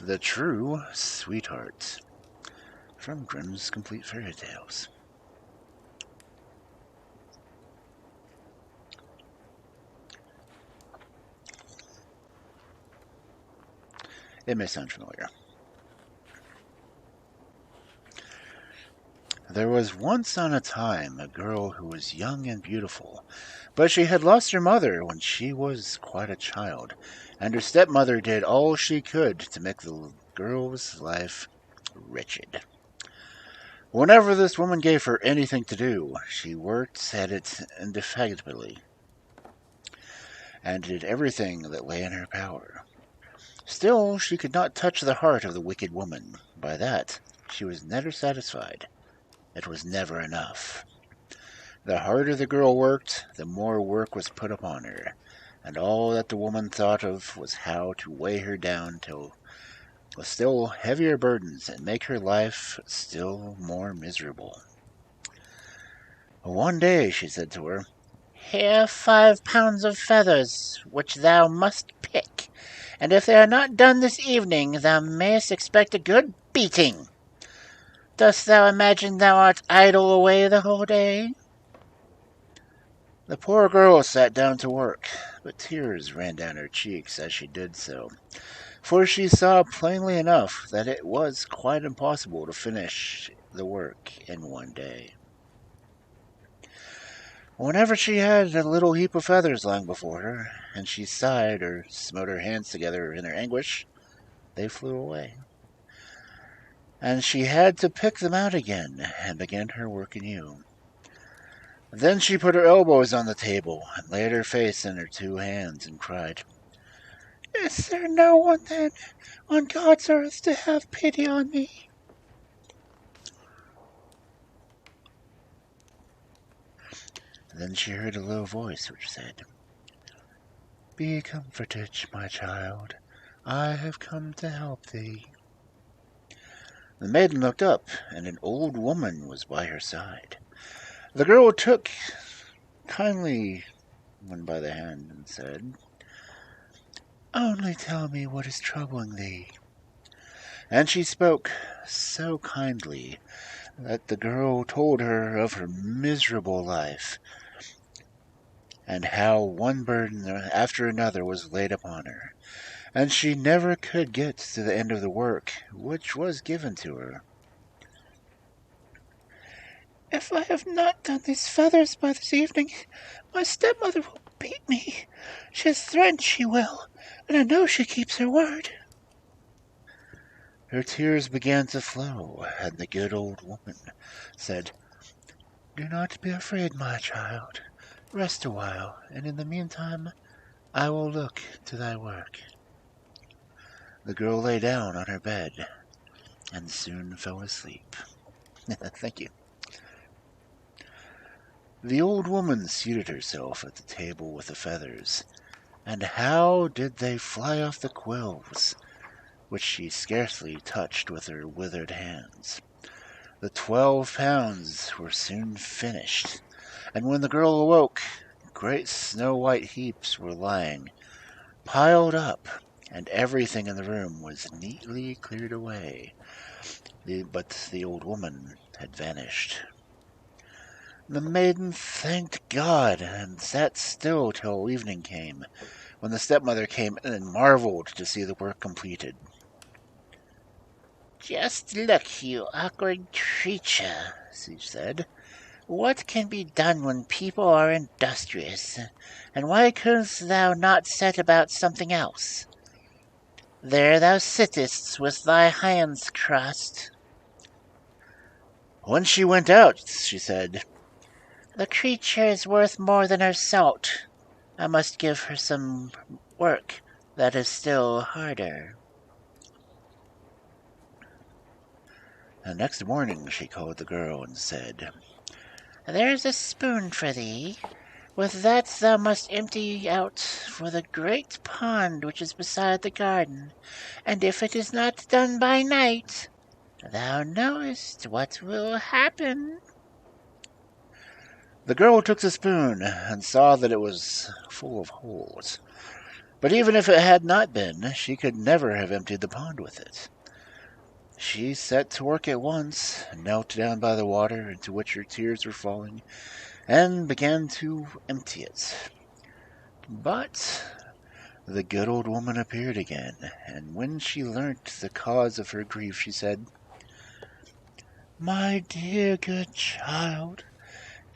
The True Sweetheart from Grimm's Complete Fairy Tales. It may sound familiar. There was once on a time a girl who was young and beautiful, but she had lost her mother when she was quite a child, and her stepmother did all she could to make the girl's life wretched. Whenever this woman gave her anything to do, she worked at it indefatigably and did everything that lay in her power. Still, she could not touch the heart of the wicked woman. By that, she was never satisfied. It was never enough. The harder the girl worked, the more work was put upon her, and all that the woman thought of was how to weigh her down till with still heavier burdens and make her life still more miserable. One day she said to her, "Here are 5 pounds of feathers, which thou must pick, and if they are not done this evening, thou mayest expect a good beating. Dost thou imagine thou art idle away the whole day?" The poor girl sat down to work, but tears ran down her cheeks as she did so, for she saw plainly enough that it was quite impossible to finish the work in one day. Whenever she had a little heap of feathers lying before her, and she sighed or smote her hands together in her anguish, they flew away, and she had to pick them out again and begin her work anew. Then she put her elbows on the table and laid her face in her 2 hands and cried, "Is there no one, then, on God's earth to have pity on me?" Then she heard a low voice which said, "Be comforted, my child. I have come to help thee." The maiden looked up, and an old woman was by her side. The girl took kindly one by the hand and said, "Only tell me what is troubling thee." And she spoke so kindly that the girl told her of her miserable life, and how one burden after another was laid upon her, and she never could get to the end of the work which was given to her. "If I have not done these feathers by this evening, my stepmother will beat me. She has threatened she will, and I know she keeps her word." Her tears began to flow, and the good old woman said, "Do not be afraid, my child. Rest a while, and in the meantime I will look to thy work." The girl lay down on her bed and soon fell asleep. Thank you. The old woman seated herself at the table with the feathers, and how did they fly off the quills, which she scarcely touched with her withered hands. The 12 pounds were soon finished, and when the girl awoke, great snow-white heaps were lying, piled up, and everything in the room was neatly cleared away. But the old woman had vanished. The maiden thanked God and sat still till evening came, when the stepmother came in and marveled to see the work completed. "Just look, you awkward creature," she said. "What can be done when people are industrious? And why couldst thou not set about something else? There thou sittest with thy hands crossed." When she went out, she said, "The creature is worth more than her salt. I must give her some work that is still harder." And next morning she called the girl and said, "There is a spoon for thee. With that thou must empty out for the great pond which is beside the garden, and if it is not done by night, thou knowest what will happen." The girl took the spoon and saw that it was full of holes. But even if it had not been, she could never have emptied the pond with it. She set to work at once, knelt down by the water into which her tears were falling, and began to empty it. But the good old woman appeared again, and when she learnt the cause of her grief, she said, "My dear good child,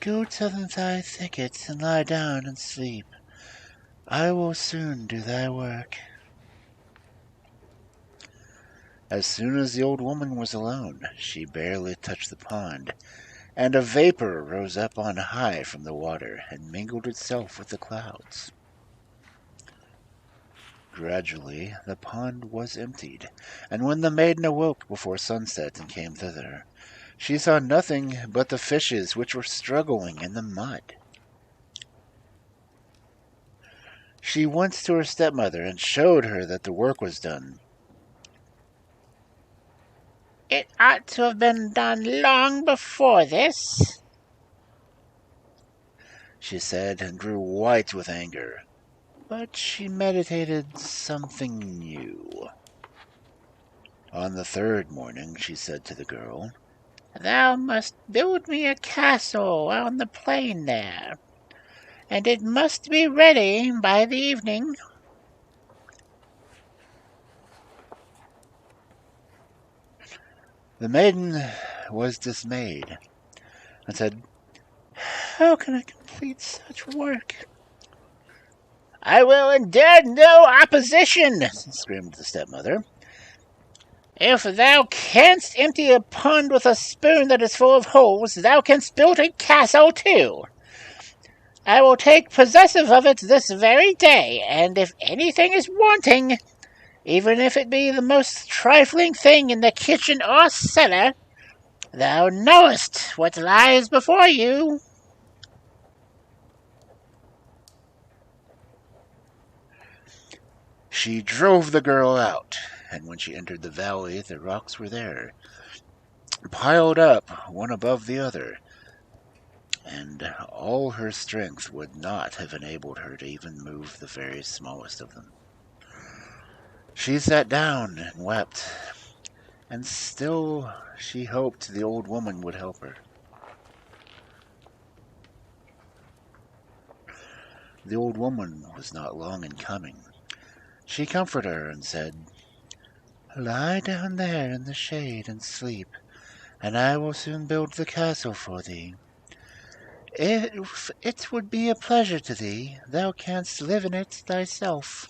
go to thy thicket and lie down and sleep. I will soon do thy work." As soon as the old woman was alone, she barely touched the pond, and a vapor rose up on high from the water and mingled itself with the clouds. Gradually the pond was emptied, and when the maiden awoke before sunset and came thither, she saw nothing but the fishes which were struggling in the mud. She went to her stepmother and showed her that the work was done. "It ought to have been done long before this," she said, and grew white with anger. But she meditated something new. On the third morning she said to the girl, "Thou must build me a castle on the plain there, and it must be ready by the evening." The maiden was dismayed and said, "How can I complete such work?" "I will endure no opposition," screamed the stepmother. "If thou canst empty a pond with a spoon that is full of holes, thou canst build a castle too. I will take possessive of it this very day, and if anything is wanting, even if it be the most trifling thing in the kitchen or cellar, thou knowest what lies before you." She drove the girl out, and when she entered the valley, the rocks were there, piled up one above the other, and all her strength would not have enabled her to even move the very smallest of them. She sat down and wept, and still she hoped the old woman would help her. The old woman was not long in coming. She comforted her and said, "Lie down there in the shade and sleep, and I will soon build the castle for thee. If it would be a pleasure to thee, thou canst live in it thyself."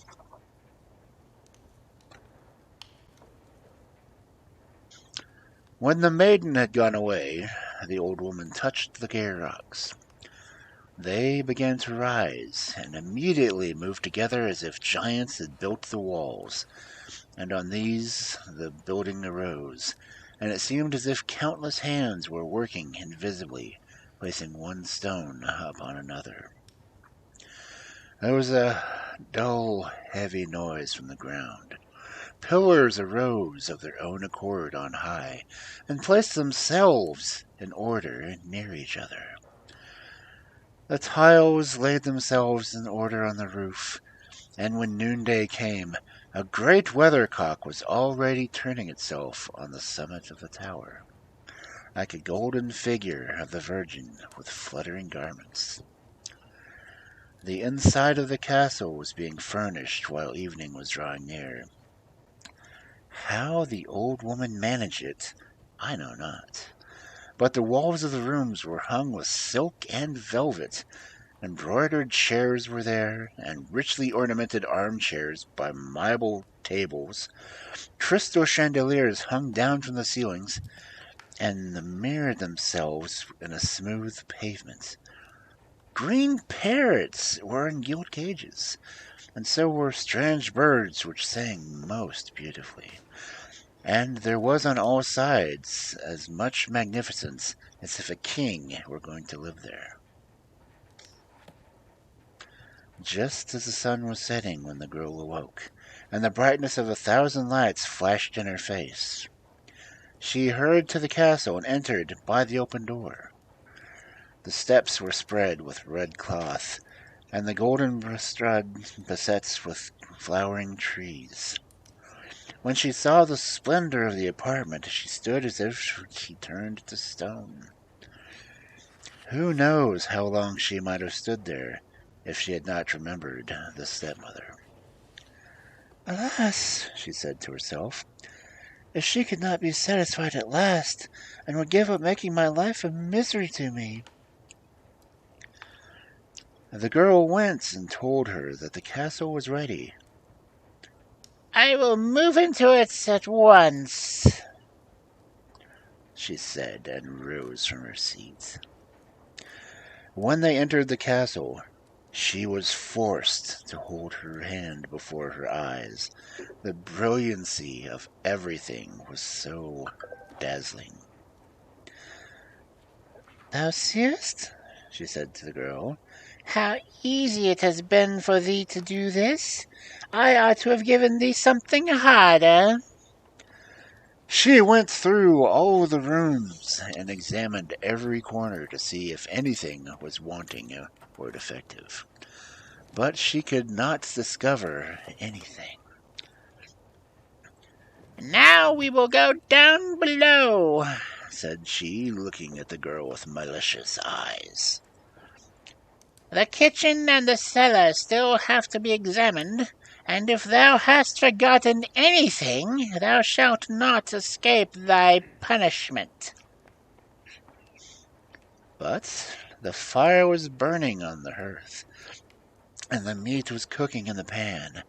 When the maiden had gone away, the old woman touched the gay rocks. They began to rise, and immediately moved together as if giants had built the walls, and on these the building arose, and it seemed as if countless hands were working invisibly, placing one stone upon another. There was a dull, heavy noise from the ground. Pillars arose of their own accord on high, and placed themselves in order near each other. The tiles laid themselves in order on the roof, and when noonday came, a great weathercock was already turning itself on the summit of the tower, like a golden figure of the Virgin with fluttering garments. The inside of the castle was being furnished while evening was drawing near. How the old woman managed it, I know not, but the walls of the rooms were hung with silk and velvet. Embroidered chairs were there, and richly ornamented armchairs by marble tables. Crystal chandeliers hung down from the ceilings, and mirrored themselves in a smooth pavement. Green parrots were in gilt cages, and so were strange birds which sang most beautifully. And there was on all sides as much magnificence as if a king were going to live there. Just as the sun was setting when the girl awoke, and the brightness of 1,000 lights flashed in her face, she hurried to the castle and entered by the open door. The steps were spread with red cloth, and the golden balustrade beset with flowering trees. When she saw the splendor of the apartment, she stood as if she turned to stone. Who knows how long she might have stood there if she had not remembered the stepmother. Alas, she said to herself, if she could not be satisfied at last, and would give up making my life a misery to me. The girl went and told her that the castle was ready. I will move into it at once, she said, and rose from her seat. When they entered the castle, she was forced to hold her hand before her eyes. The brilliancy of everything was so dazzling. Thou seest, she said to the girl, how easy it has been for thee to do this. I ought to have given thee something harder. She went through all the rooms and examined every corner to see if anything was wanting or defective. But she could not discover anything. Now we will go down below, said she, looking at the girl with malicious eyes. The kitchen and the cellar still have to be examined, and if thou hast forgotten anything, thou shalt not escape thy punishment. But the fire was burning on the hearth, and the meat was cooking in the pan.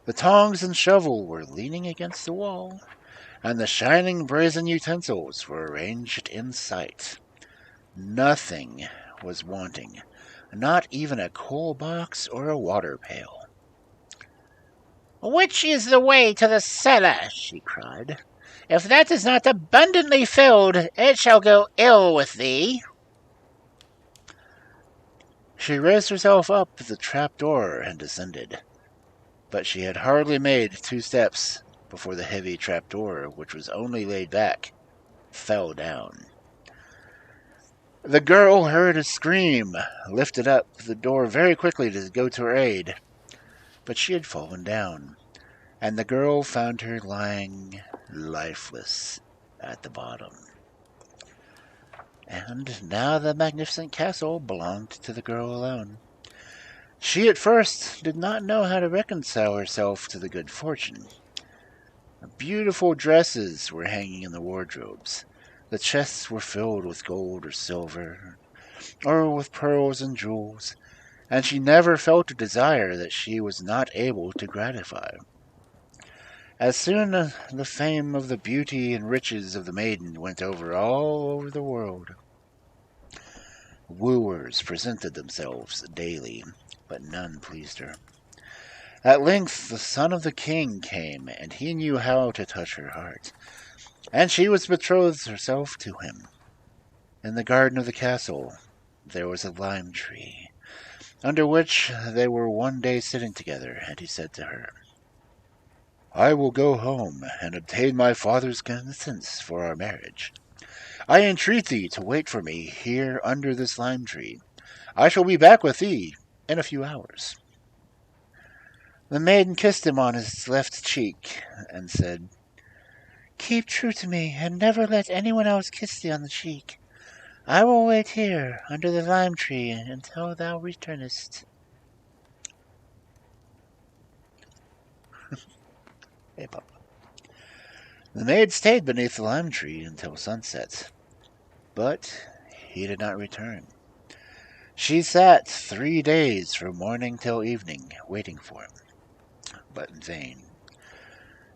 The tongs and shovel were leaning against the wall, and the shining brazen utensils were arranged in sight. Nothing was wanting, not even a coal box or a water pail. Which is the way to the cellar? She cried. If that is not abundantly filled, it shall go ill with thee. She raised herself up at the trap-door and descended, but she had hardly made 2 steps before the heavy trap-door, which was only laid back, fell down. The girl heard a scream, lifted up the door very quickly to go to her aid, but she had fallen down, and the girl found her lying lifeless at the bottom. And now the magnificent castle belonged to the girl alone. She at first did not know how to reconcile herself to the good fortune. Beautiful dresses were hanging in the wardrobes. The chests were filled with gold or silver, or with pearls and jewels, and she never felt a desire that she was not able to gratify. As soon as the fame of the beauty and riches of the maiden went all over the world, wooers presented themselves daily, but none pleased her. At length the son of the king came, and he knew how to touch her heart, and she was betrothed herself to him. In the garden of the castle there was a lime tree, under which they were one day sitting together, and he said to her, I will go home and obtain my father's consent for our marriage. I entreat thee to wait for me here under this lime tree. I shall be back with thee in a few hours. The maiden kissed him on his left cheek and said, Keep true to me, and never let anyone else kiss thee on the cheek. I will wait here under the lime tree until thou returnest. Hey, Papa. The maid stayed beneath the lime tree until sunset, but he did not return. She sat 3 days from morning till evening, waiting for him, but in vain.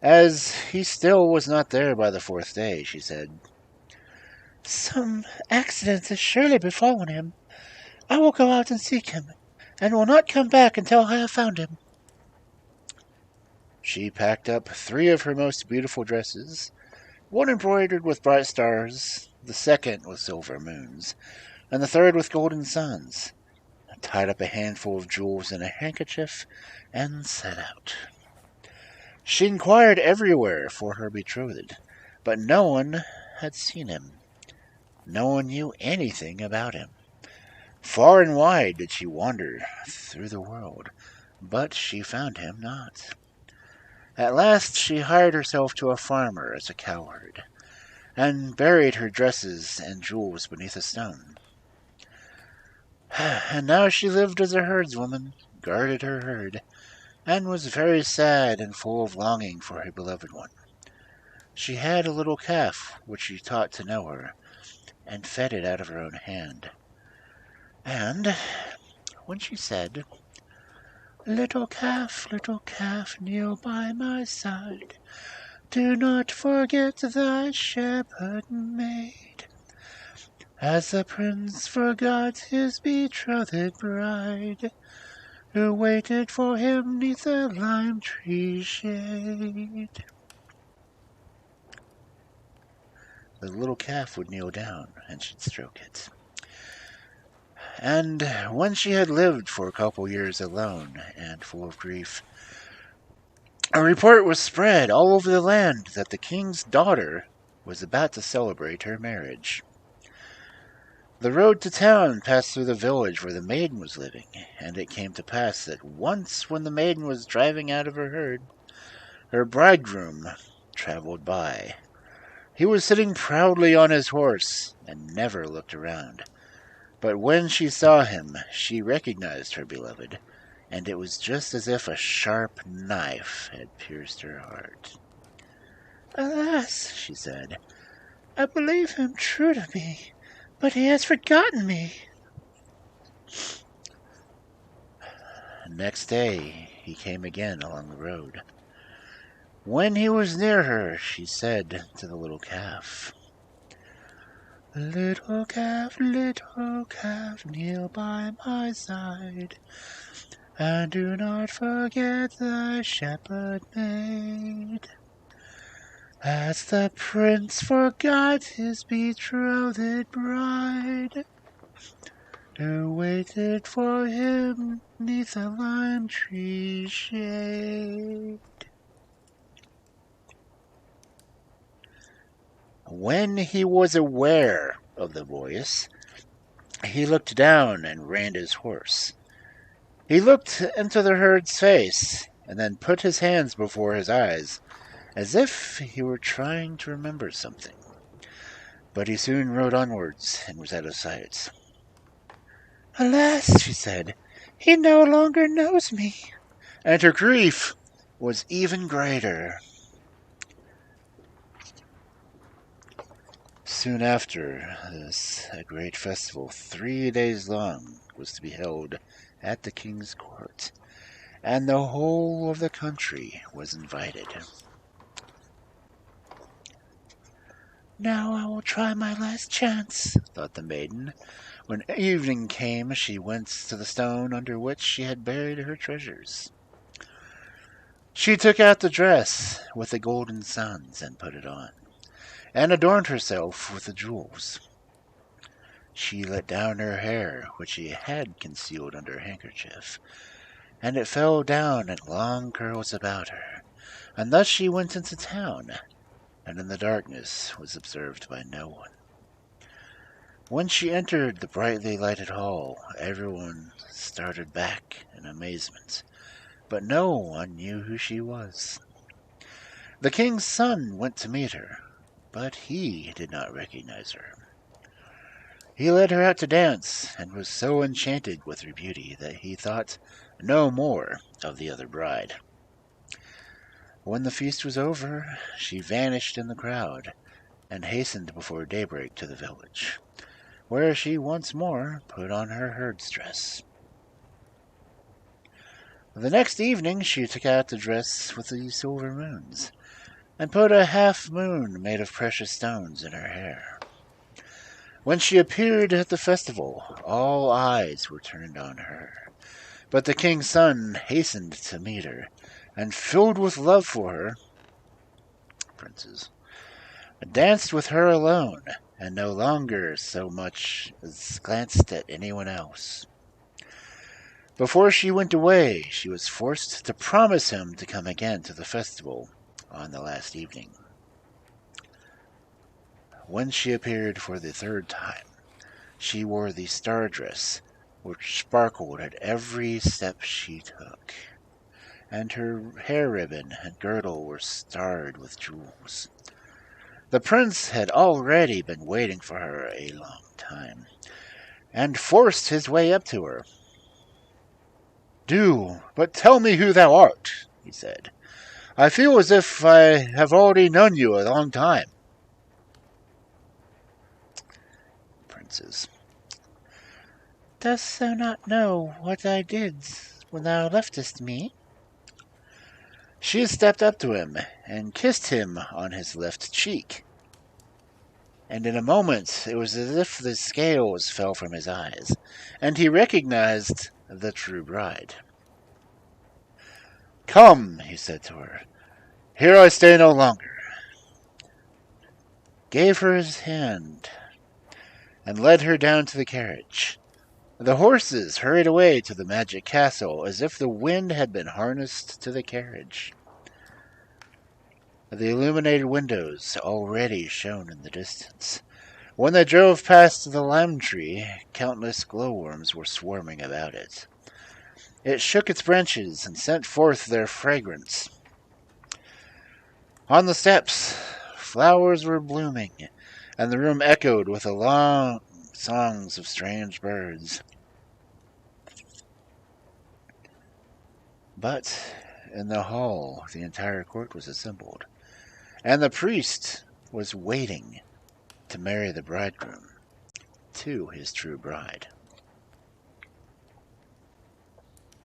As he still was not there by the 4th day, she said, Some accident has surely befallen him. I will go out and seek him, and will not come back until I have found him. She packed up 3 of her most beautiful dresses, one embroidered with bright stars, the second with silver moons, and the third with golden suns, tied up a handful of jewels in a handkerchief, and set out. She inquired everywhere for her betrothed, but no one had seen him. No one knew anything about him. Far and wide did she wander through the world, but she found him not. At last she hired herself to a farmer as a cowherd, and buried her dresses and jewels beneath a stone. And now she lived as a herdswoman, guarded her herd, and was very sad and full of longing for her beloved one. She had a little calf which she taught to know her, and fed it out of her own hand. And when she said, little calf, kneel by my side, do not forget thy shepherd maid, as the prince forgot his betrothed bride, who waited for him neath the lime tree shade. The little calf would kneel down, and she'd stroke it. And when she had lived for a couple years alone and full of grief, a report was spread all over the land that the king's daughter was about to celebrate her marriage. The road to town passed through the village where the maiden was living, and it came to pass that once when the maiden was driving out of her herd, her bridegroom traveled by. He was sitting proudly on his horse and never looked around. But when she saw him, she recognized her beloved, and it was just as if a sharp knife had pierced her heart. Alas, she said, I believe him true to me, but he has forgotten me. Next day he came again along the road. When he was near her, she said to the little calf, little calf, kneel by my side, and do not forget thy shepherd maid, as the prince forgot his betrothed bride, who waited for him neath a lime tree shade. When he was aware of the voice, he looked down and reined his horse. He looked into the herd's face, and then put his hands before his eyes, as if he were trying to remember something. But he soon rode onwards and was out of sight. Alas, she said, he no longer knows me. And her grief was even greater. Soon after this, a great festival, 3 days long, was to be held at the king's court, and the whole of the country was invited. Now I will try my last chance, thought the maiden. When evening came, she went to the stone under which she had buried her treasures. She took out the dress with the golden suns and put it on, and adorned herself with the jewels. She let down her hair, which she had concealed under her handkerchief, and it fell down in long curls about her, and thus she went into town, and in the darkness was observed by no one. When she entered the brightly lighted hall, everyone started back in amazement, but no one knew who she was. The king's son went to meet her, but he did not recognize her. He led her out to dance, and was so enchanted with her beauty that he thought no more of the other bride. When the feast was over, she vanished in the crowd, and hastened before daybreak to the village, where she once more put on her herd's dress. The next evening she took out the dress with the silver moons, and put a half-moon made of precious stones in her hair. When she appeared at the festival, all eyes were turned on her, but the king's son hastened to meet her, and filled with love for her, princes, danced with her alone, and no longer so much as glanced at anyone else. Before she went away, she was forced to promise him to come again to the festival on the last evening. When she appeared for the third time, she wore the star dress which sparkled at every step she took, and her hair ribbon and girdle were starred with jewels. The prince had already been waiting for her a long time, and forced his way up to her. "Do but tell me who thou art," he said. "I feel as if I have already known you a long time." Princes. "Dost thou not know what I did when thou leftest me?" She stepped up to him and kissed him on his left cheek, and in a moment it was as if the scales fell from his eyes, and he recognized the true bride. "Come," he said to her, "here I stay no longer," gave her his hand, and led her down to the carriage. The horses hurried away to the magic castle as if the wind had been harnessed to the carriage. The illuminated windows already shone in the distance. When they drove past the lime tree, countless glowworms were swarming about it. It shook its branches and sent forth their fragrance. On the steps, flowers were blooming, and the room echoed with the long songs of strange birds. But in the hall, the entire court was assembled, and the priest was waiting to marry the bridegroom to his true bride.